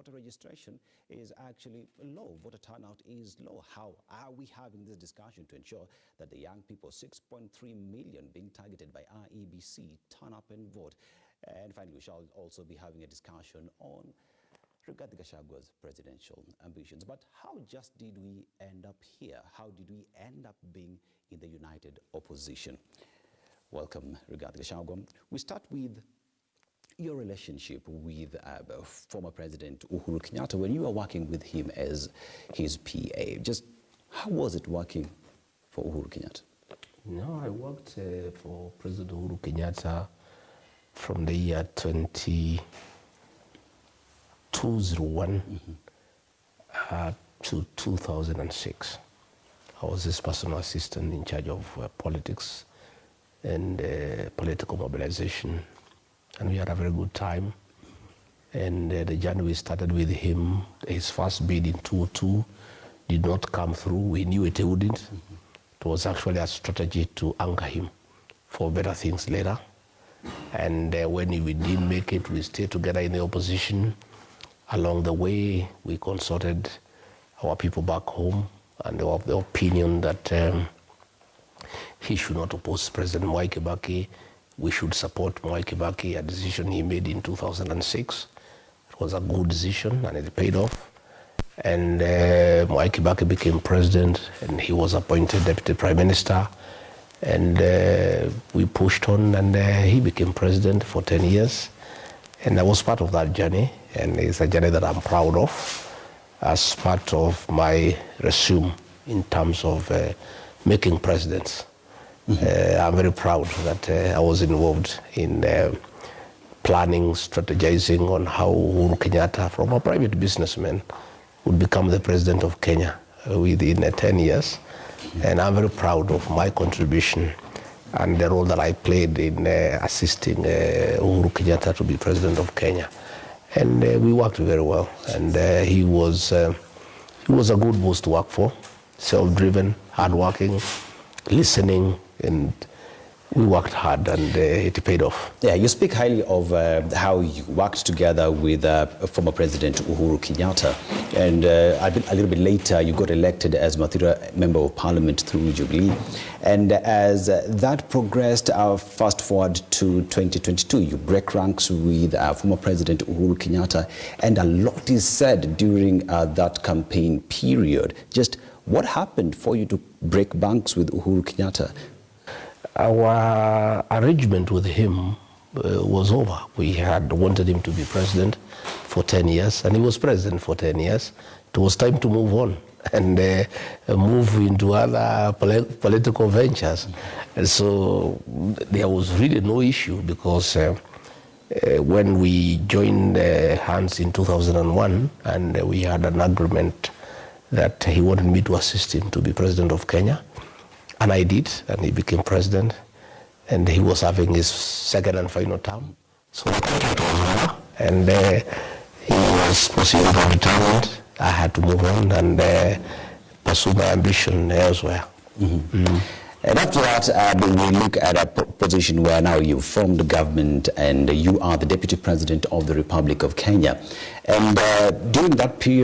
voter registration is actually low. Voter turnout is low. How are we having this discussion to ensure that the young people, 6.3 million being targeted by IEBC, turn up and vote? And finally, we shall also be having a discussion on regarding Gachagua's presidential ambitions. But how just did we end up here? How did we end up being in the united opposition? Welcome, Rigathi Gachagua. We start with your relationship with former President Uhuru Kenyatta when you were working with him as his PA. Just how was it working for Uhuru Kenyatta? No, I worked for President Uhuru Kenyatta from the year 2001 to 2006. I was his personal assistant in charge of politics and political mobilization, and we had a very good time. And the journey we started with him, his first bid in 2002 did not come through. We knew it wouldn't. It was actually a strategy to anchor him for better things later. And when we didn't make it, we stayed together in the opposition. Along the way, we consulted our people back home, and they were of the opinion that he should not oppose President Mwai Kibaki. We should support Mwai Kibaki, a decision he made in 2006. It was a good decision, and it paid off. And Mwai Kibaki became president, and he was appointed deputy prime minister. And we pushed on, and he became president for 10 years. And I was part of that journey, and it's a journey that I'm proud of as part of my resume in terms of making presidents. I'm very proud that I was involved in planning, strategizing on how Uhuru Kenyatta, from a private businessman, would become the president of Kenya within 10 years. And I'm very proud of my contribution and the role that I played in assisting Uhuru Kenyatta to be president of Kenya. And we worked very well. And he was a good boss to work for, self-driven, hardworking, listening, and we worked hard, and it paid off. Yeah, you speak highly of how you worked together with former President Uhuru Kenyatta, and a little bit later you got elected as Mathira Member of Parliament through Jubilee. And as that progressed, fast forward to 2022, you break ranks with former President Uhuru Kenyatta, and a lot is said during that campaign period. Just what happened for you to break ranks with Uhuru Kenyatta? Our arrangement with him was over. We had wanted him to be president for 10 years, and he was president for 10 years. It was time to move on and move into other political ventures. And so there was really no issue, because when we joined hands in 2001, and we had an agreement that he wanted me to assist him to be president of Kenya. And I did, and he became president, and he was having his second and final term. So the contract was over, and he was proceeding to retirement. I had to move on and pursue my ambition elsewhere. And after that, we look at a position where now you've formed the government and you are the Deputy President of the Republic of Kenya. And during that period,